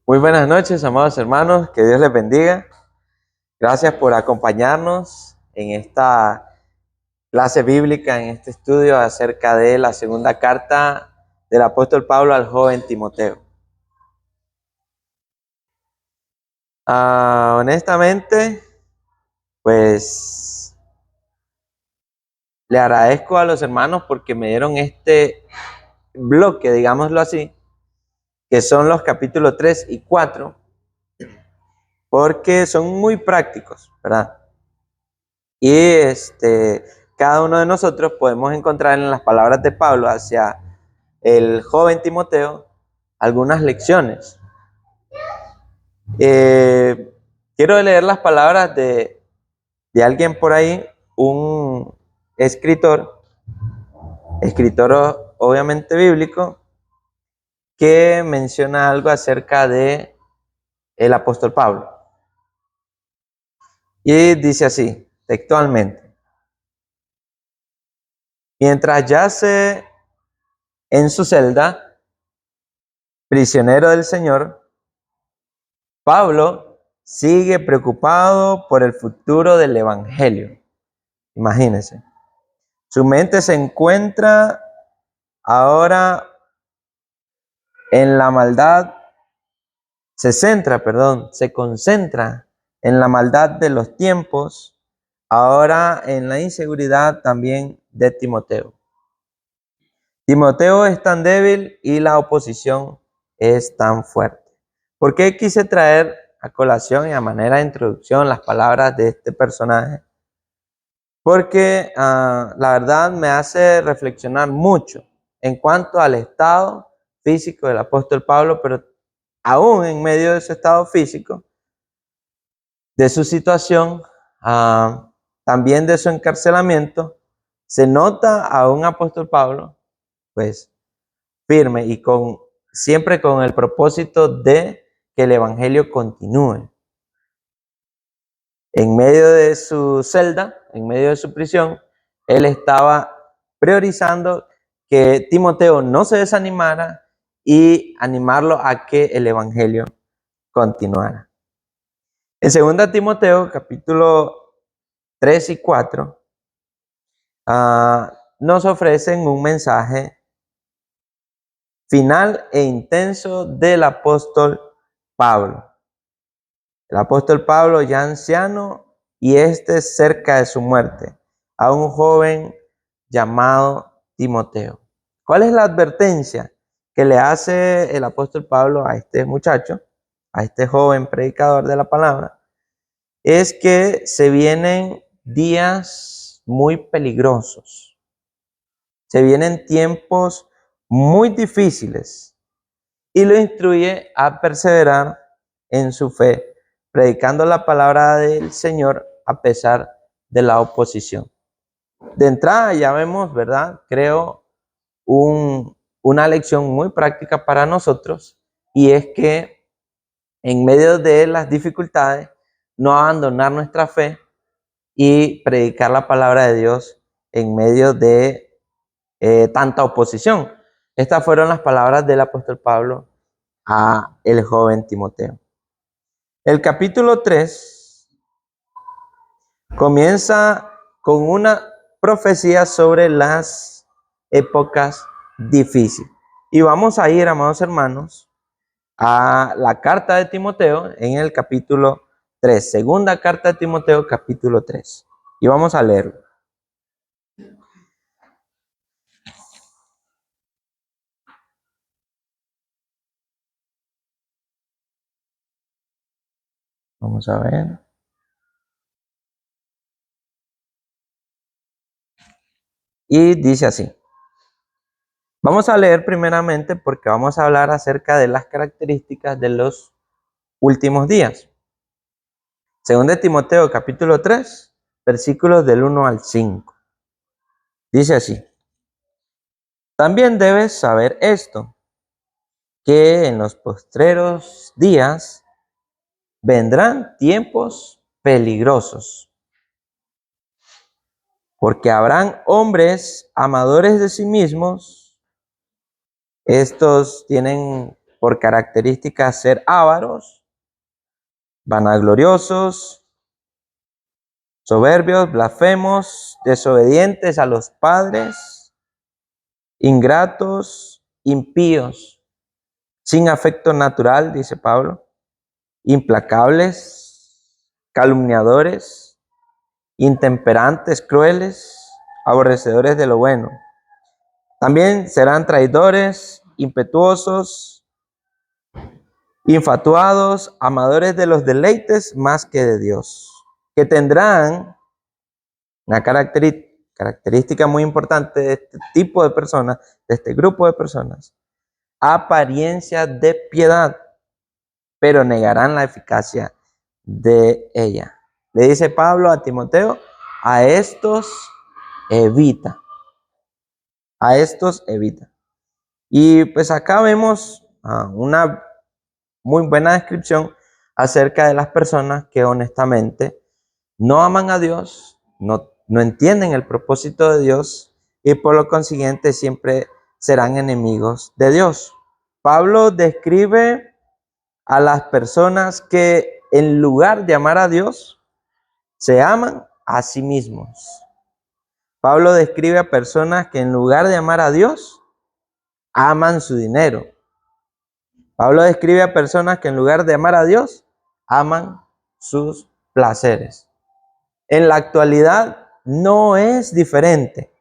Muy buenas noches, amados hermanos, que Dios les bendiga. Gracias por acompañarnos en esta clase bíblica, en este estudio acerca de la segunda carta del apóstol Pablo al joven Timoteo. Honestamente, pues le agradezco a los hermanos porque me dieron este bloque, digámoslo así, que son los capítulos 3 y 4, porque son muy prácticos, ¿verdad? Y cada uno de nosotros podemos encontrar en las palabras de Pablo hacia el joven Timoteo algunas lecciones. Quiero leer las palabras de alguien por ahí, un escritor obviamente bíblico, que menciona algo acerca de el apóstol Pablo. Y dice así, textualmente: mientras yace en su celda, prisionero del Señor, Pablo sigue preocupado por el futuro del evangelio. Imagínense. Su mente se encuentra ahora en la maldad, se concentra en la maldad de los tiempos, ahora en la inseguridad también de Timoteo. Timoteo es tan débil y la oposición es tan fuerte. ¿Por qué quise traer a colación y a manera de introducción las palabras de este personaje? Porque la verdad me hace reflexionar mucho en cuanto al estado físico del apóstol Pablo, pero aún en medio de su estado físico, de su situación, también de su encarcelamiento, se nota a un apóstol Pablo, pues, firme y siempre con el propósito de que el evangelio continúe. En medio de su celda, en medio de su prisión, él estaba priorizando que Timoteo no se desanimara y animarlo a que el evangelio continuara. En 2 Timoteo, capítulo 3 y 4, nos ofrecen un mensaje final e intenso del apóstol Pablo. El apóstol Pablo, ya anciano y cerca de su muerte, a un joven llamado Timoteo. ¿Cuál es la advertencia que le hace el apóstol Pablo a este muchacho, a este joven predicador de la palabra? Es que se vienen días muy peligrosos, se vienen tiempos muy difíciles, y lo instruye a perseverar en su fe, predicando la palabra del Señor a pesar de la oposición. De entrada ya vemos, ¿verdad? Creo una lección muy práctica para nosotros, y es que en medio de las dificultades no abandonar nuestra fe y predicar la palabra de Dios en medio de tanta oposición. Estas fueron las palabras del apóstol Pablo a el joven Timoteo. El capítulo 3 comienza con una profecía sobre las épocas difíciles. Y vamos a ir, amados hermanos, a la carta de Timoteo en el capítulo 3. Segunda carta de Timoteo, capítulo 3. Y vamos a leerlo. Vamos a ver. Y dice así. Vamos a leer primeramente porque vamos a hablar acerca de las características de los últimos días. Según Timoteo capítulo 3, versículos del 1 al 5. Dice así: también debes saber esto, que en los postreros días vendrán tiempos peligrosos, porque habrán hombres amadores de sí mismos, Estos tienen por característica ser ávaros, vanagloriosos, soberbios, blasfemos, desobedientes a los padres, ingratos, impíos, sin afecto natural, dice Pablo, implacables, calumniadores, intemperantes, crueles, aborrecedores de lo bueno. También serán traidores, impetuosos, infatuados, amadores de los deleites más que de Dios, que tendrán una característica muy importante de este tipo de personas, de este grupo de personas, apariencia de piedad, pero negarán la eficacia de ella. Le dice Pablo a Timoteo, a estos evita, a estos evita. Y pues acá vemos una muy buena descripción acerca de las personas que honestamente no aman a Dios, no entienden el propósito de Dios y por lo consiguiente siempre serán enemigos de Dios. Pablo describe a las personas que en lugar de amar a Dios, se aman a sí mismos. Pablo describe a personas que en lugar de amar a Dios, aman su dinero. Pablo describe a personas que en lugar de amar a Dios, aman sus placeres. En la actualidad no es diferente.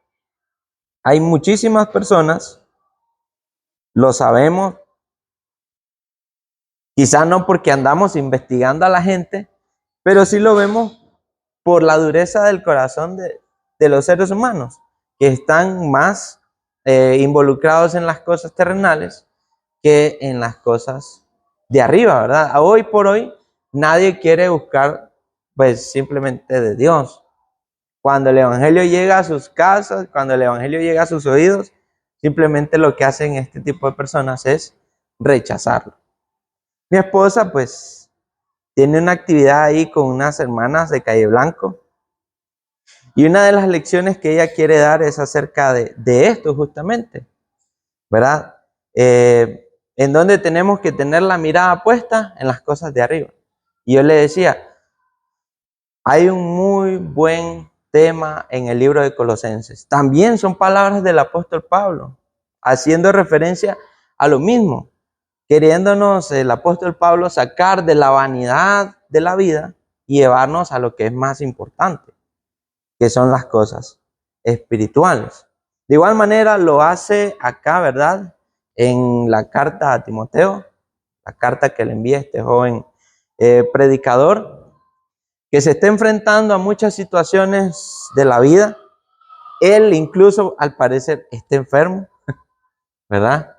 Hay muchísimas personas, lo sabemos, quizá no porque andamos investigando a la gente, pero sí lo vemos por la dureza del corazón de los seres humanos, que están más involucrados en las cosas terrenales que en las cosas de arriba, ¿verdad? Hoy por hoy nadie quiere buscar pues simplemente de Dios. Cuando el evangelio llega a sus casas, cuando el evangelio llega a sus oídos, simplemente lo que hacen este tipo de personas es rechazarlo. Mi esposa pues tiene una actividad ahí con unas hermanas de Calle Blanco y una de las lecciones que ella quiere dar es acerca de esto justamente, ¿verdad? En donde tenemos que tener la mirada puesta en las cosas de arriba. Y yo le decía, hay un muy buen tema en el libro de Colosenses. También son palabras del apóstol Pablo, haciendo referencia a lo mismo, queriéndonos el apóstol Pablo sacar de la vanidad de la vida y llevarnos a lo que es más importante, que son las cosas espirituales. De igual manera lo hace acá, ¿verdad? En la carta a Timoteo, la carta que le envía este joven predicador, que se está enfrentando a muchas situaciones de la vida. Él incluso al parecer está enfermo, ¿verdad?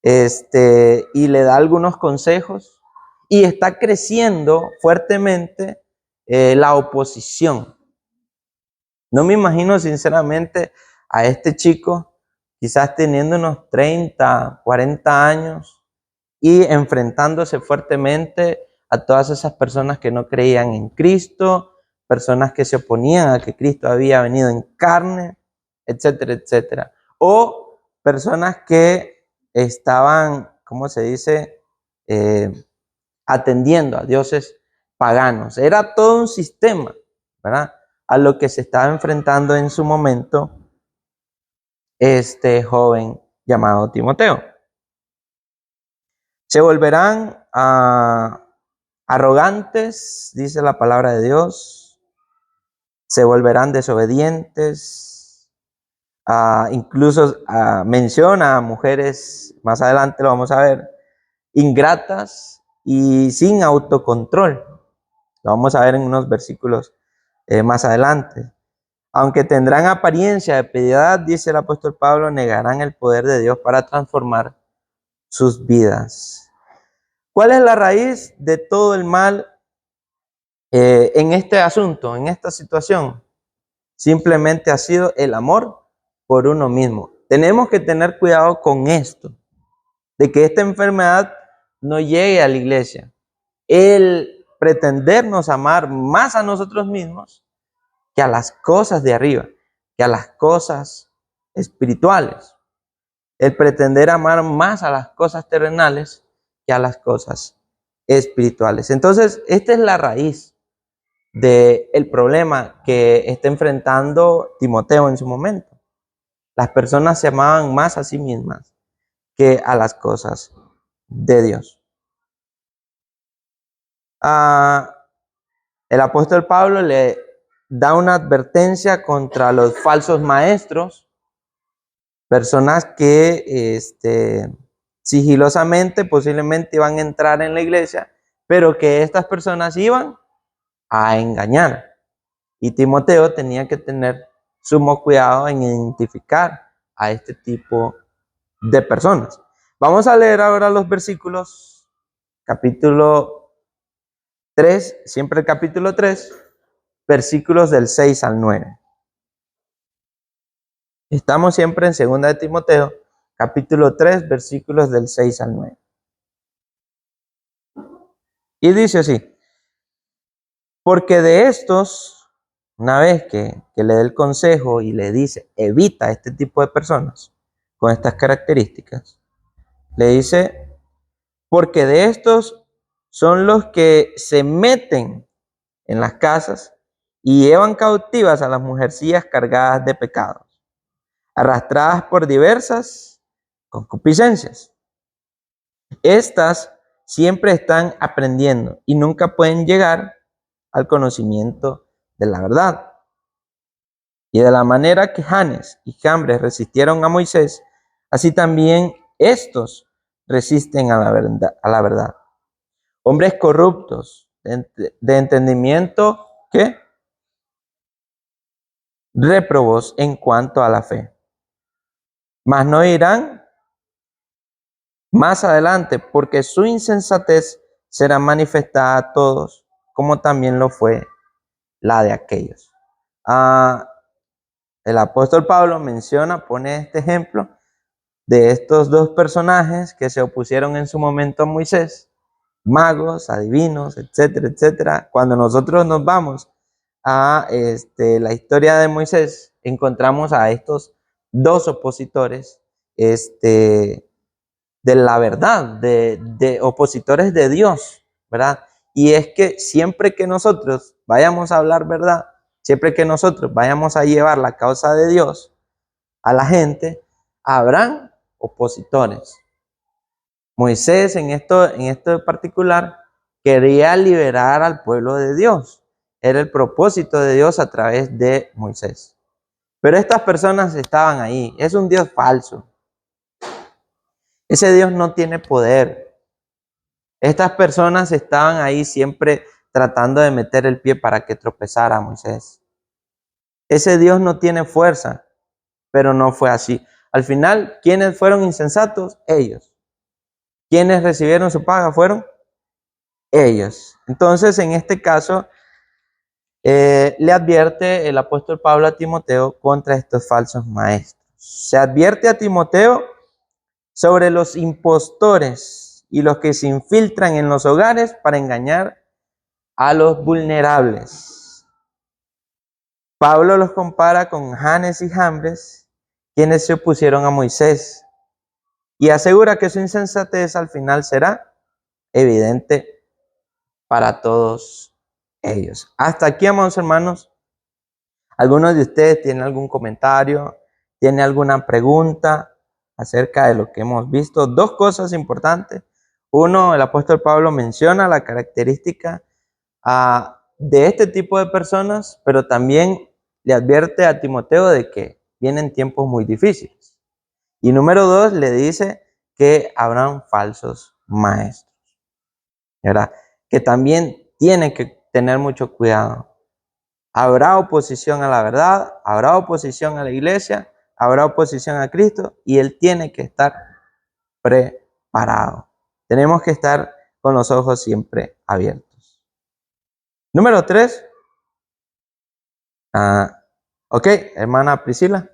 Y le da algunos consejos y está creciendo fuertemente la oposición. No me imagino sinceramente a este chico quizás teniendo unos 30, 40 años y enfrentándose fuertemente a todas esas personas que no creían en Cristo, personas que se oponían a que Cristo había venido en carne, etcétera, etcétera. O personas que estaban, ¿cómo se dice? Atendiendo a dioses paganos. Era todo un sistema, ¿verdad? A lo que se estaba enfrentando en su momento este joven llamado Timoteo. Se volverán arrogantes, dice la palabra de Dios. Se volverán desobedientes. Incluso menciona a mujeres, más adelante lo vamos a ver, ingratas y sin autocontrol. Lo vamos a ver en unos versículos más adelante. Aunque tendrán apariencia de piedad, dice el apóstol Pablo, negarán el poder de Dios para transformar sus vidas. ¿Cuál es la raíz de todo el mal en este asunto, en esta situación? Simplemente ha sido el amor por uno mismo. Tenemos que tener cuidado con esto, de que esta enfermedad no llegue a la iglesia. El pretendernos amar más a nosotros mismos que a las cosas de arriba, que a las cosas espirituales. el pretender amar más a las cosas terrenales que a las cosas espirituales. Entonces, esta es la raíz del problema que está enfrentando Timoteo en su momento. Las personas se amaban más a sí mismas que a las cosas de Dios. El apóstol Pablo le da una advertencia contra los falsos maestros, personas que sigilosamente posiblemente iban a entrar en la iglesia, pero que estas personas iban a engañar. Y Timoteo tenía que tener sumo cuidado en identificar a este tipo de personas. Vamos a leer ahora los versículos, capítulo 3, siempre el capítulo 3, versículos del 6 al 9. Estamos siempre en 2 de Timoteo, capítulo 3, versículos del 6 al 9. Y dice así: porque de estos, una vez que le dé el consejo y le dice, evita este tipo de personas con estas características, le dice, porque de estos son los que se meten en las casas y llevan cautivas a las mujercillas cargadas de pecados, arrastradas por diversas concupiscencias. Estas siempre están aprendiendo y nunca pueden llegar al conocimiento de la verdad. Y de la manera que Janes y Jambres resistieron a Moisés, así también estos resisten a la verdad. Hombres corruptos, de entendimiento, ¿qué? Réprobos en cuanto a la fe. Mas no irán más adelante, porque su insensatez será manifestada a todos, como también lo fue la de aquellos. El apóstol Pablo pone este ejemplo de estos dos personajes que se opusieron en su momento a Moisés, magos, adivinos, etcétera, etcétera. Cuando nosotros nos vamos a la historia de Moisés, encontramos a estos dos opositores de la verdad, de opositores de Dios, ¿verdad? Y es que siempre que nosotros vayamos a hablar verdad, siempre que nosotros vayamos a llevar la causa de Dios a la gente, habrán opositores. Moisés en esto en particular quería liberar al pueblo de Dios. Era el propósito de Dios a través de Moisés. Pero estas personas estaban ahí. Es un Dios falso. Ese Dios no tiene poder. Estas personas estaban ahí siempre tratando de meter el pie para que tropezara Moisés. Ese Dios no tiene fuerza, pero no fue así. Al final, ¿quiénes fueron insensatos? Ellos. ¿Quiénes recibieron su paga? Fueron ellos. Entonces, en este caso, le advierte el apóstol Pablo a Timoteo contra estos falsos maestros. Se advierte a Timoteo sobre los impostores y los que se infiltran en los hogares para engañar a los vulnerables. Pablo los compara con Janes y Jambres, quienes se opusieron a Moisés, y asegura que su insensatez al final será evidente para todos ellos. Hasta aquí, amados hermanos. ¿Algunos de ustedes tienen algún comentario? ¿Tiene alguna pregunta acerca de lo que hemos visto? Dos cosas importantes. Uno, el apóstol Pablo menciona la característica de este tipo de personas, pero también le advierte a Timoteo de que vienen tiempos muy difíciles. Y número dos, le dice que habrán falsos maestros, ¿verdad? Que también tiene que tener mucho cuidado. Habrá oposición a la verdad, habrá oposición a la iglesia, habrá oposición a Cristo y Él tiene que estar preparado. Tenemos que estar con los ojos siempre abiertos. Número 3. Ok, hermana Priscila.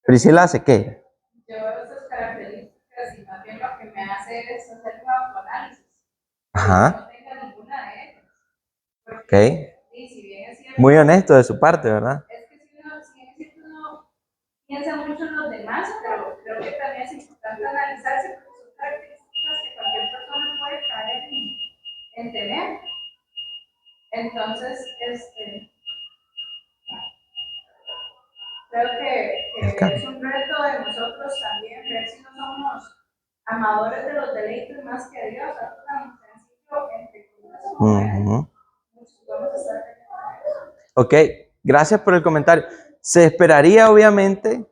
Priscila hace qué? Yo veo esas características y más bien lo que me hace es hacer un autoanálisis. Ajá. No tenga ninguna de ellas. Ok. Y si bien es cierto, muy honesto de su parte, ¿verdad? Es que si bien es cierto, uno piensa mucho en los demás, pero creo darse porque son características que cualquier persona puede caer en tener. Entonces, creo que es un reto de nosotros también ver si no somos amadores de los deleites más que Dios, algo tan sencillo entre comillas. Vamos a estar Ok, gracias por el comentario. Se esperaría obviamente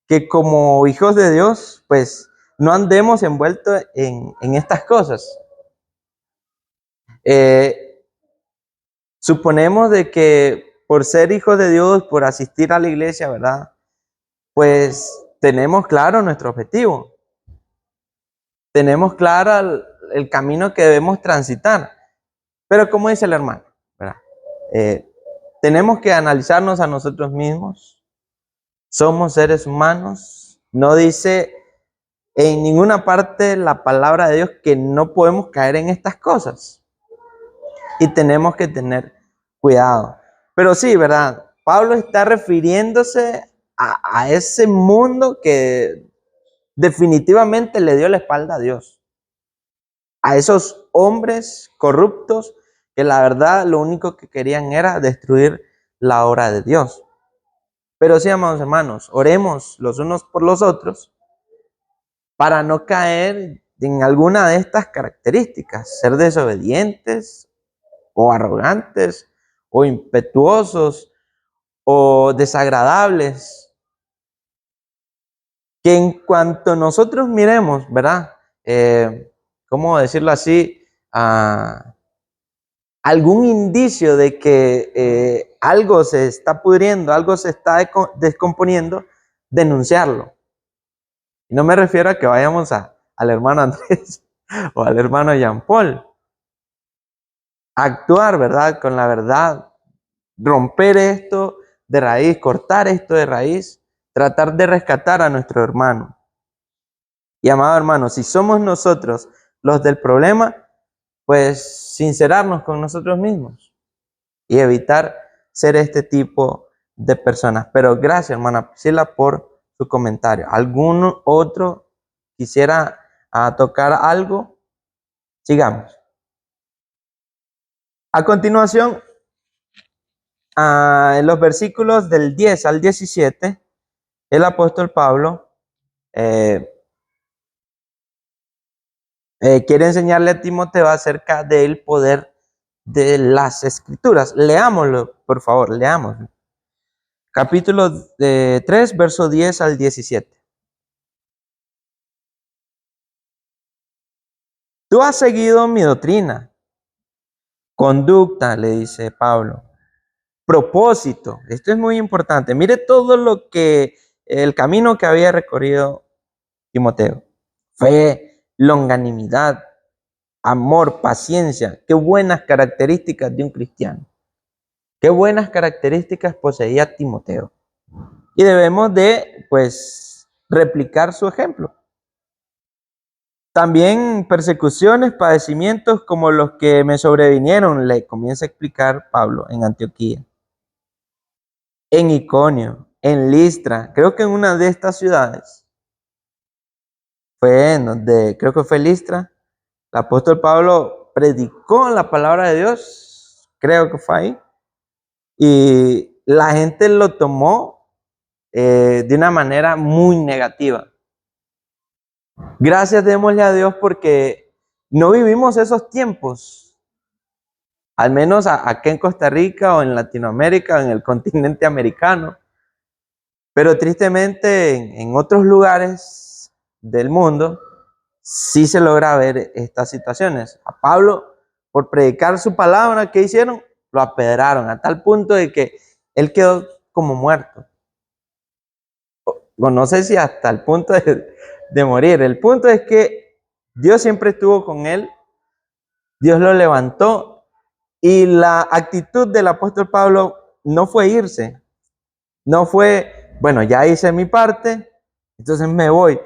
que como hijos de Dios, pues no andemos envueltos en estas cosas. Suponemos de que por ser hijos de Dios, por asistir a la iglesia, ¿verdad? Pues tenemos claro nuestro objetivo. Tenemos claro el camino que debemos transitar. Pero como dice el hermano, ¿verdad? Tenemos que analizarnos a nosotros mismos. Somos seres humanos. No dice en ninguna parte la palabra de Dios que no podemos caer en estas cosas. Y tenemos que tener cuidado. Pero sí, ¿verdad? Pablo está refiriéndose a ese mundo que definitivamente le dio la espalda a Dios. A esos hombres corruptos que la verdad lo único que querían era destruir la obra de Dios. Pero sí, amados hermanos, oremos los unos por los otros para no caer en alguna de estas características, ser desobedientes o arrogantes o impetuosos o desagradables, que en cuanto nosotros miremos, ¿verdad? ¿Cómo decirlo así? Algún indicio de que algo se está pudriendo, algo se está descomponiendo, denunciarlo. Y no me refiero a que vayamos al hermano Andrés o al hermano Jean Paul. Actuar, ¿verdad? Con la verdad. Romper esto de raíz, cortar esto de raíz, tratar de rescatar a nuestro hermano. Y amado hermano, si somos nosotros los del problema, pues sincerarnos con nosotros mismos y evitar ser este tipo de personas. Pero gracias, hermana Priscila, por su comentario. ¿Algún otro quisiera tocar algo? Sigamos. A continuación, en los versículos del 10 al 17, el apóstol Pablo quiere enseñarle a Timoteo acerca del poder de las escrituras. Leámoslo, por favor, leámoslo. Capítulo 3, verso 10 al 17. Tú has seguido mi doctrina, conducta, le dice Pablo, propósito. Esto es muy importante. Mire todo lo que, el camino que había recorrido Timoteo. Fe, longanimidad, amor, paciencia. Qué buenas características de un cristiano. Qué buenas características poseía Timoteo. Y debemos de, pues, replicar su ejemplo. También persecuciones, padecimientos como los que me sobrevinieron, le comienza a explicar Pablo en Antioquía, en Iconio, en Listra, creo que en una de estas ciudades, fue en donde, creo que fue Listra, el apóstol Pablo predicó la palabra de Dios, creo que fue ahí, y la gente lo tomó de una manera muy negativa. Gracias démosle a Dios porque no vivimos esos tiempos, al menos aquí en Costa Rica o en Latinoamérica o en el continente americano. Pero tristemente en otros lugares del mundo sí se logra ver estas situaciones. A Pablo, por predicar su palabra, ¿qué hicieron? Lo apedraron a tal punto de que él quedó como muerto. O no sé si hasta el punto de morir. El punto es que Dios siempre estuvo con él. Dios lo levantó y la actitud del apóstol Pablo no fue irse. No fue, bueno, ya hice mi parte, entonces me voy.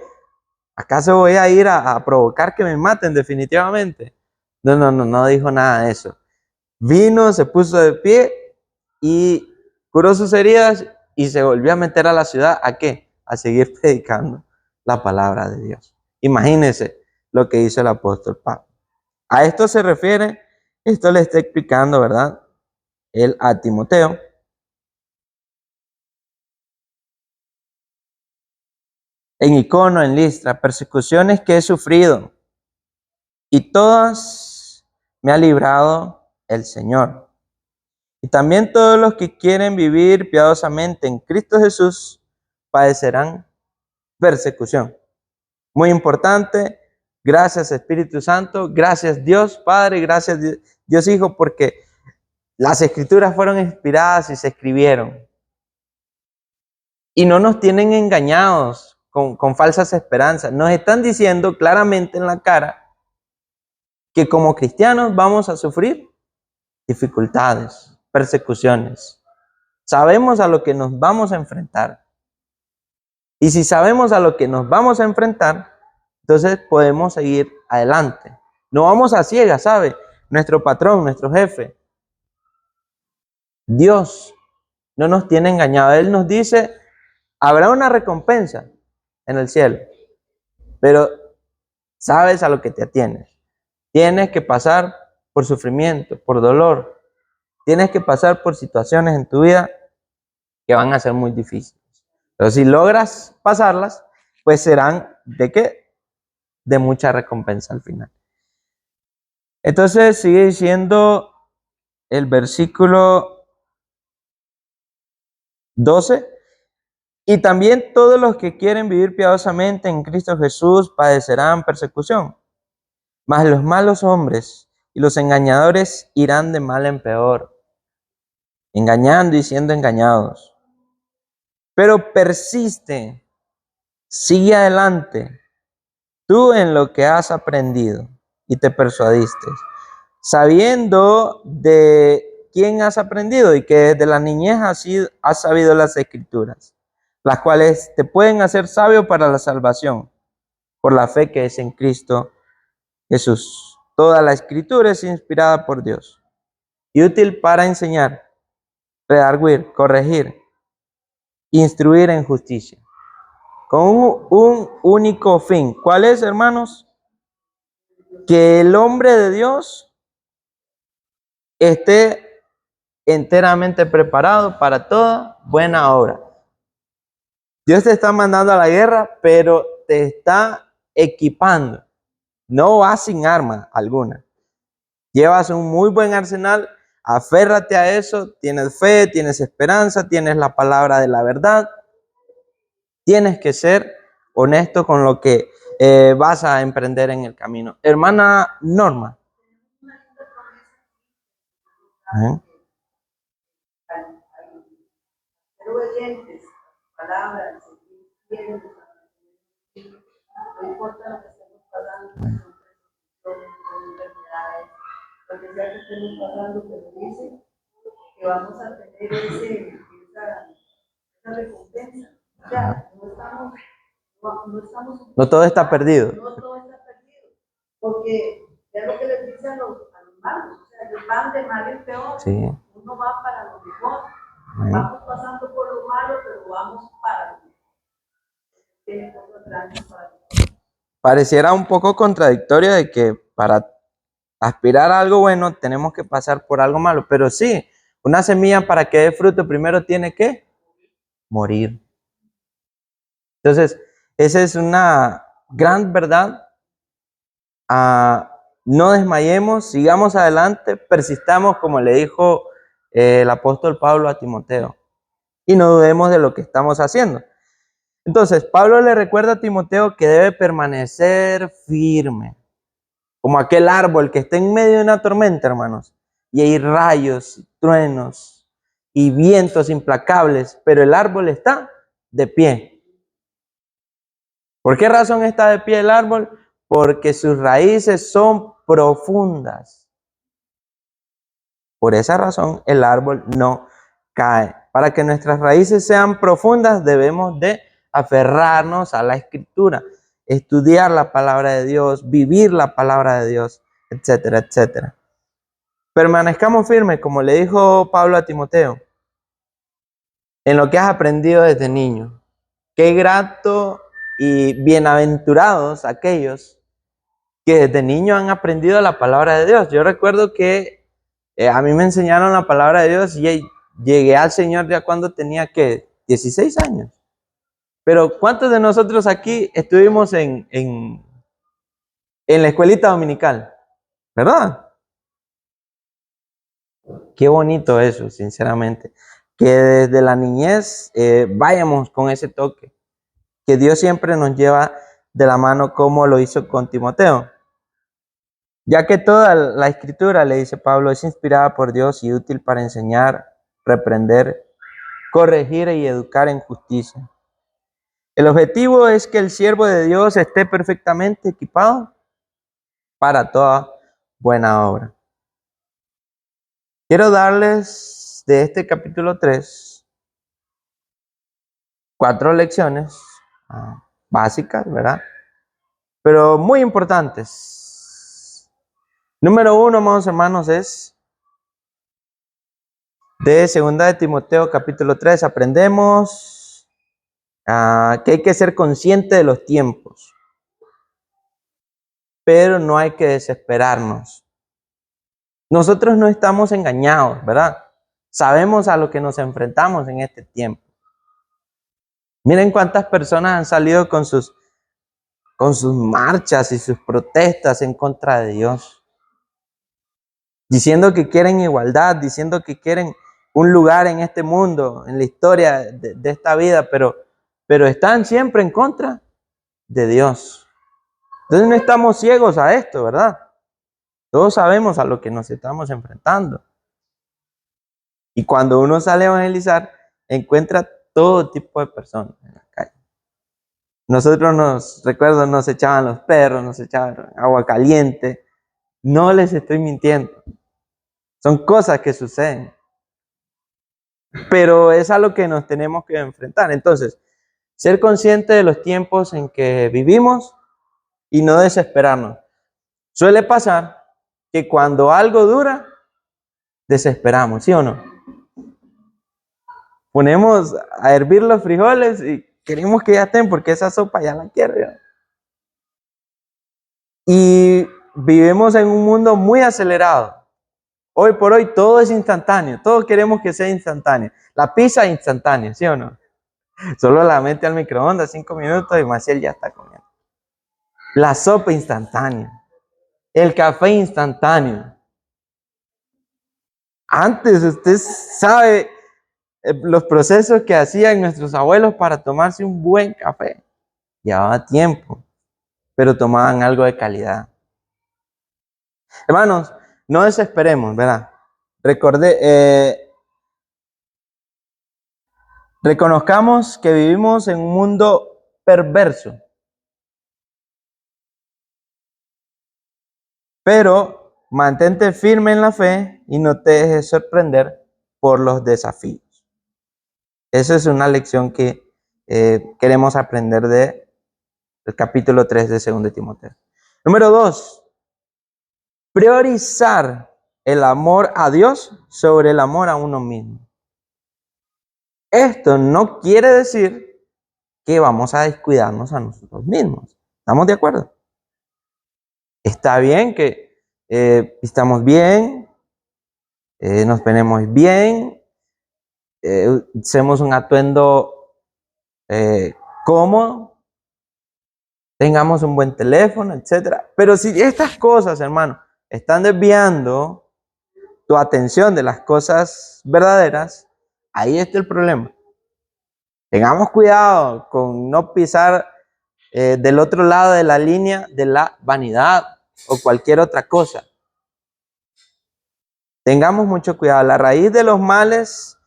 ¿Acaso voy a ir a provocar que me maten definitivamente? No dijo nada de eso. Vino, se puso de pie y curó sus heridas y se volvió a meter a la ciudad. ¿A qué? A seguir predicando la palabra de Dios. Imagínense lo que hizo el apóstol Pablo. A esto se refiere, esto le está explicando, ¿verdad? Él a Timoteo. En Icono, en Listra, persecuciones que he sufrido, y todas me ha librado el Señor. Y también todos los que quieren vivir piadosamente en Cristo Jesús padecerán persecución. Muy importante. Gracias Espíritu Santo, gracias Dios Padre, gracias Dios Hijo, porque las Escrituras fueron inspiradas y se escribieron. Y no nos tienen engañados con falsas esperanzas. Nos están diciendo claramente en la cara que como cristianos vamos a sufrir dificultades, persecuciones. Sabemos a lo que nos vamos a enfrentar. Y si sabemos a lo que nos vamos a enfrentar, entonces podemos seguir adelante. No vamos a ciegas, ¿sabe? Nuestro patrón, nuestro jefe, Dios, no nos tiene engañado. Él nos dice, habrá una recompensa en el cielo, pero sabes a lo que te atienes. Tienes que pasar por sufrimiento, por dolor. Tienes que pasar por situaciones en tu vida que van a ser muy difíciles. Pero si logras pasarlas, pues serán ¿de qué? De mucha recompensa al final. Entonces sigue diciendo el versículo 12. Y también todos los que quieren vivir piadosamente en Cristo Jesús padecerán persecución. Mas los malos hombres y los engañadores irán de mal en peor, engañando y siendo engañados. Pero persiste, sigue adelante, tú en lo que has aprendido y te persuadiste, sabiendo de quién has aprendido y que desde la niñez has sabido las Escrituras, las cuales te pueden hacer sabio para la salvación, por la fe que es en Cristo Jesús. Toda la Escritura es inspirada por Dios y útil para enseñar, redarguir, corregir, instruir en justicia, con un único fin. ¿Cuál es, hermanos? Que el hombre de Dios esté enteramente preparado para toda buena obra. Dios te está mandando a la guerra, pero te está equipando. No vas sin arma alguna. Llevas un muy buen arsenal, aférrate a eso, tienes fe, tienes esperanza, tienes la palabra de la verdad. Tienes que ser honesto con lo que vas a emprender en el camino. Hermana Norma. Ser obedientes, palabras, no importa lo que estemos pasando, son enfermedades, lo que sea que estemos pasando, pero dice que vamos a tener esa recompensa. O sea, no todo está perdido. No todo está perdido, porque es lo que les dice a los malos, o sea, ellos van de mal en peor, sí. Uno va para lo mejor. Vamos pasando por lo malo, pero vamos para lo mejor. Pareciera un poco contradictorio de que para aspirar a algo bueno tenemos que pasar por algo malo, pero sí, una semilla para que dé fruto primero tiene que morir. Entonces, esa es una gran verdad. No desmayemos, sigamos adelante, persistamos, como le dijo el apóstol Pablo a Timoteo, y no dudemos de lo que estamos haciendo. Entonces, Pablo le recuerda a Timoteo que debe permanecer firme, como aquel árbol que está en medio de una tormenta, hermanos, y hay rayos, truenos y vientos implacables, pero el árbol está de pie. ¿Por qué razón está de pie el árbol? Porque sus raíces son profundas. Por esa razón el árbol no cae. Para que nuestras raíces sean profundas debemos de aferrarnos a la Escritura, estudiar la palabra de Dios, vivir la palabra de Dios, etcétera, etcétera. Permanezcamos firmes, como le dijo Pablo a Timoteo, en lo que has aprendido desde niño. Qué grato y bienaventurados aquellos que desde niños han aprendido la palabra de Dios. Yo recuerdo que a mí me enseñaron la palabra de Dios y llegué al Señor ya cuando tenía, ¿qué? 16 años. Pero ¿cuántos de nosotros aquí estuvimos en la escuelita dominical? ¿Verdad? Qué bonito eso, sinceramente. Que desde la niñez vayamos con ese toque. Que Dios siempre nos lleva de la mano como lo hizo con Timoteo. Ya que toda la escritura, le dice Pablo, es inspirada por Dios y útil para enseñar, reprender, corregir y educar en justicia. El objetivo es que el siervo de Dios esté perfectamente equipado para toda buena obra. Quiero darles de este capítulo 3 4 lecciones básicas, ¿verdad? Pero muy importantes. Número 1, amados hermanos, es de 2 de Timoteo capítulo 3. Aprendemos que hay que ser consciente de los tiempos, pero no hay que desesperarnos. Nosotros no estamos engañados, ¿verdad? Sabemos a lo que nos enfrentamos en este tiempo. Miren cuántas personas han salido con sus marchas y sus protestas en contra de Dios, diciendo que quieren igualdad, diciendo que quieren un lugar en este mundo, en la historia de esta vida, pero están siempre en contra de Dios. Entonces no estamos ciegos a esto, ¿verdad? Todos sabemos a lo que nos estamos enfrentando. Y cuando uno sale a evangelizar, encuentra todo tipo de personas en la calle. Nosotros nos echaban los perros, nos echaban agua caliente. No les estoy mintiendo. Son cosas que suceden. Pero es a lo que nos tenemos que enfrentar. Entonces, ser consciente de los tiempos en que vivimos y no desesperarnos. Suele pasar que cuando algo dura, desesperamos, ¿sí o no? Ponemos a hervir los frijoles y queremos que ya estén porque esa sopa ya la quiero yo. Y vivimos en un mundo muy acelerado. Hoy por hoy todo es instantáneo, todos queremos que sea instantáneo. La pizza instantánea, ¿sí o no? Solo la mete al microondas 5 minutos y Maciel ya está comiendo. La sopa instantánea, el café instantáneo. Antes usted sabe los procesos que hacían nuestros abuelos para tomarse un buen café. Llevaba tiempo, pero tomaban algo de calidad. Hermanos, no desesperemos, ¿verdad? Reconozcamos que vivimos en un mundo perverso, pero mantente firme en la fe y no te dejes sorprender por los desafíos. Esa es una lección que queremos aprender del capítulo 3 de 2 de Timoteo. Número 2, priorizar el amor a Dios sobre el amor a uno mismo. Esto no quiere decir que vamos a descuidarnos a nosotros mismos. ¿Estamos de acuerdo? Está bien que estamos bien, nos ponemos bien, hacemos un atuendo cómodo, tengamos un buen teléfono, etc. Pero si estas cosas, hermano, están desviando tu atención de las cosas verdaderas, ahí está el problema. Tengamos cuidado con no pisar del otro lado de la línea de la vanidad o cualquier otra cosa. Tengamos mucho cuidado. La raíz de los males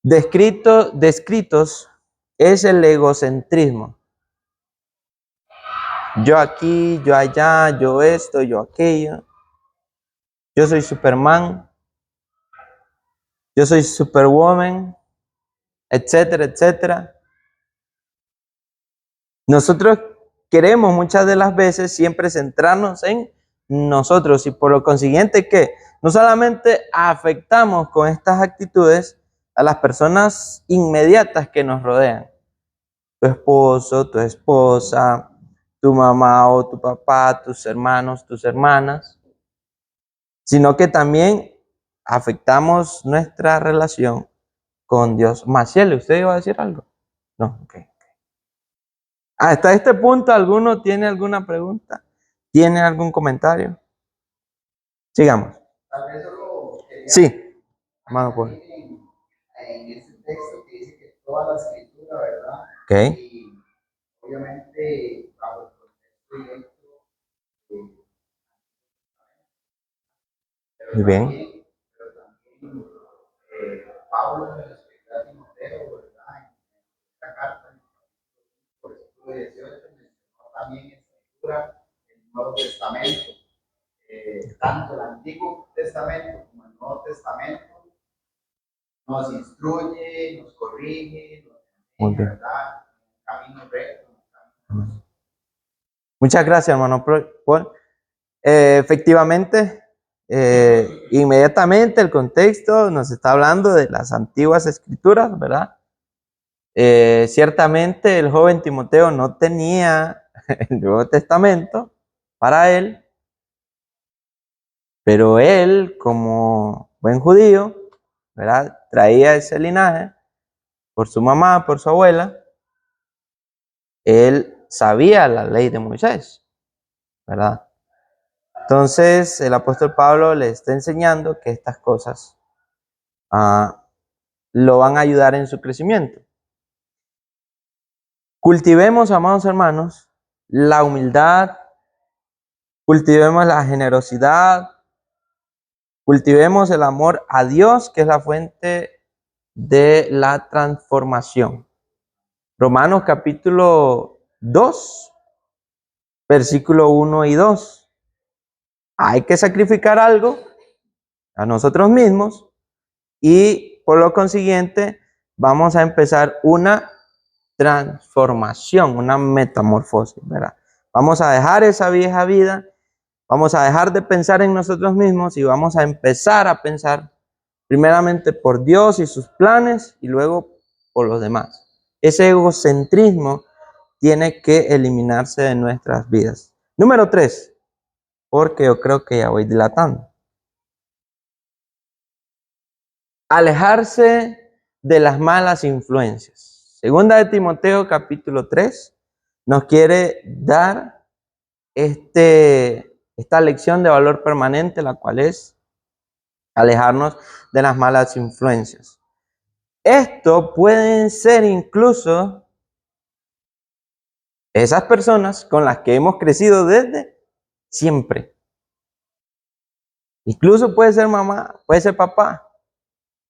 descritos es el egocentrismo. Yo aquí, yo allá, yo esto, yo aquello. Yo soy Superman. Yo soy Superwoman, etcétera, etcétera. Nosotros queremos muchas de las veces siempre centrarnos en nosotros y por lo consiguiente que no solamente afectamos con estas actitudes a las personas inmediatas que nos rodean, tu esposo, tu esposa, tu mamá o tu papá, tus hermanos, tus hermanas, sino que también afectamos nuestra relación con Dios. Maciel, ¿usted iba a decir algo? No, ok. Hasta este punto, ¿alguno tiene alguna pregunta? ¿Tiene algún comentario? Sigamos. Tal vez solo quería Sí, hermano, pues. en ese texto que dice que toda la escritura, ¿verdad? Ok, Y obviamente bajo el contexto directo, eh, muy bien. pero también Pablo en la escritura de Timoteo, ¿verdad? En esta carta, en el versículo 18, mencionó también en escritura el Nuevo Testamento, tanto el Antiguo Testamento como el Nuevo Testamento nos instruye, nos corrige, nos Muy enseña, bien. ¿verdad? Un camino recto. Muchas gracias, hermano Paul. Efectivamente, inmediatamente el contexto nos está hablando de las antiguas escrituras, ¿verdad? Ciertamente el joven Timoteo no tenía el Nuevo Testamento para él, pero él, como buen judío, ¿verdad? Traía ese linaje por su mamá, por su abuela. Él sabía la ley de Moisés, ¿verdad? Entonces el apóstol Pablo le está enseñando que estas cosas lo van a ayudar en su crecimiento. Cultivemos, amados hermanos, la humildad, cultivemos la generosidad, cultivemos el amor a Dios, que es la fuente de la transformación. Romanos capítulo 2, versículo 1 y 2. Hay que sacrificar algo a nosotros mismos y por lo consiguiente vamos a empezar una transformación, una metamorfosis, ¿verdad? Vamos a dejar esa vieja vida, vamos a dejar de pensar en nosotros mismos y vamos a empezar a pensar primeramente por Dios y sus planes y luego por los demás. Ese egocentrismo tiene que eliminarse de nuestras vidas. Número 3, porque yo creo que ya voy dilatando. Alejarse de las malas influencias. Segunda de Timoteo capítulo 3 nos quiere dar esta lección de valor permanente, la cual es alejarnos de las malas influencias. Esto pueden ser incluso esas personas con las que hemos crecido desde siempre. Incluso puede ser mamá, puede ser papá,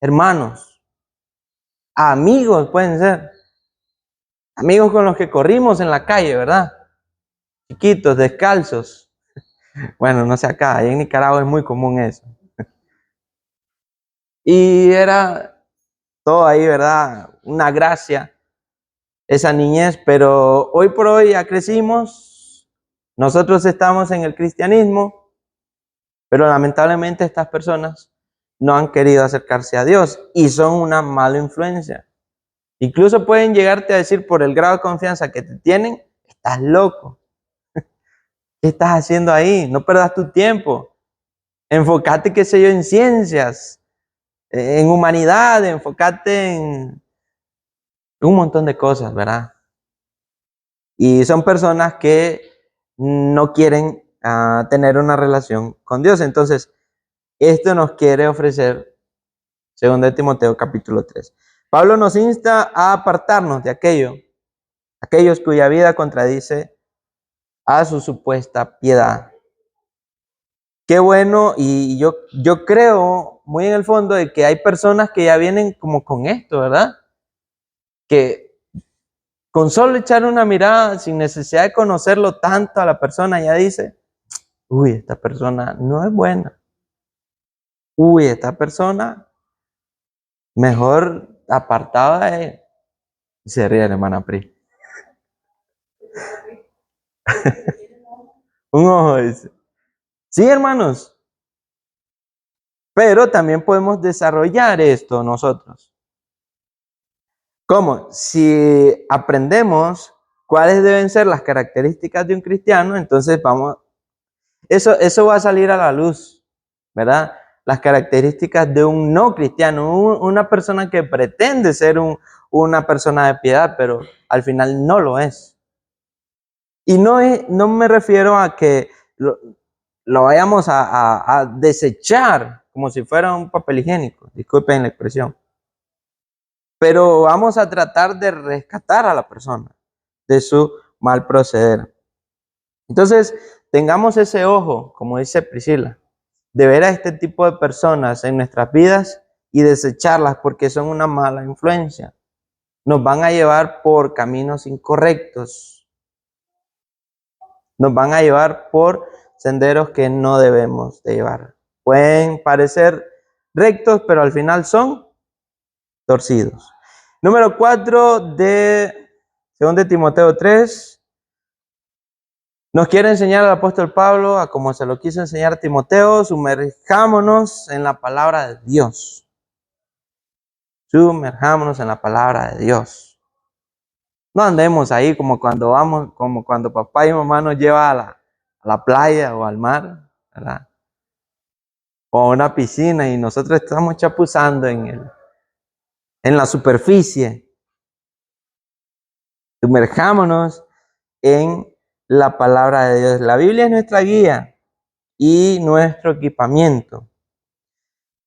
hermanos, amigos pueden ser. Amigos con los que corrimos en la calle, ¿verdad? Chiquitos, descalzos. Bueno, no sé acá, en Nicaragua es muy común eso. Y era todo ahí, ¿verdad? Una gracia, esa niñez, pero hoy por hoy ya crecimos, nosotros estamos en el cristianismo, pero lamentablemente estas personas no han querido acercarse a Dios y son una mala influencia. Incluso pueden llegarte a decir por el grado de confianza que te tienen, estás loco. ¿Qué estás haciendo ahí? No perdas tu tiempo. Enfócate, qué sé yo, en ciencias, en humanidad, enfócate en un montón de cosas, ¿verdad? Y son personas que no quieren tener una relación con Dios. Entonces, esto nos quiere ofrecer 2 Timoteo capítulo 3. Pablo nos insta a apartarnos de aquellos cuya vida contradice a su supuesta piedad. Qué bueno, y yo creo muy en el fondo de que hay personas que ya vienen como con esto, ¿verdad? Que con solo echar una mirada, sin necesidad de conocerlo tanto a la persona, ya dice, uy, esta persona no es buena. Uy, esta persona mejor apartada de... Se ríe la hermana Pri. Un ojo dice. Sí, hermanos. Pero también podemos desarrollar esto nosotros. ¿Cómo? Si aprendemos cuáles deben ser las características de un cristiano, entonces eso va a salir a la luz, ¿verdad? Las características de un no cristiano, una persona que pretende ser una persona de piedad, pero al final no lo es. Y no me refiero a que lo vayamos a desechar como si fuera un papel higiénico, disculpen la expresión. Pero vamos a tratar de rescatar a la persona de su mal proceder. Entonces, tengamos ese ojo, como dice Priscila, de ver a este tipo de personas en nuestras vidas y desecharlas porque son una mala influencia. Nos van a llevar por caminos incorrectos. Nos van a llevar por senderos que no debemos de llevar. Pueden parecer rectos, pero al final son torcidos. Número 4 de 2 Timoteo 3. Nos quiere enseñar el apóstol Pablo a como se lo quiso enseñar a Timoteo, sumerjámonos en la palabra de Dios. Sumerjámonos en la palabra de Dios. No andemos ahí como cuando papá y mamá nos lleva a la playa o al mar, ¿verdad? O a una piscina y nosotros estamos chapuzando en la superficie. Sumerjámonos en la palabra de Dios. La Biblia es nuestra guía y nuestro equipamiento.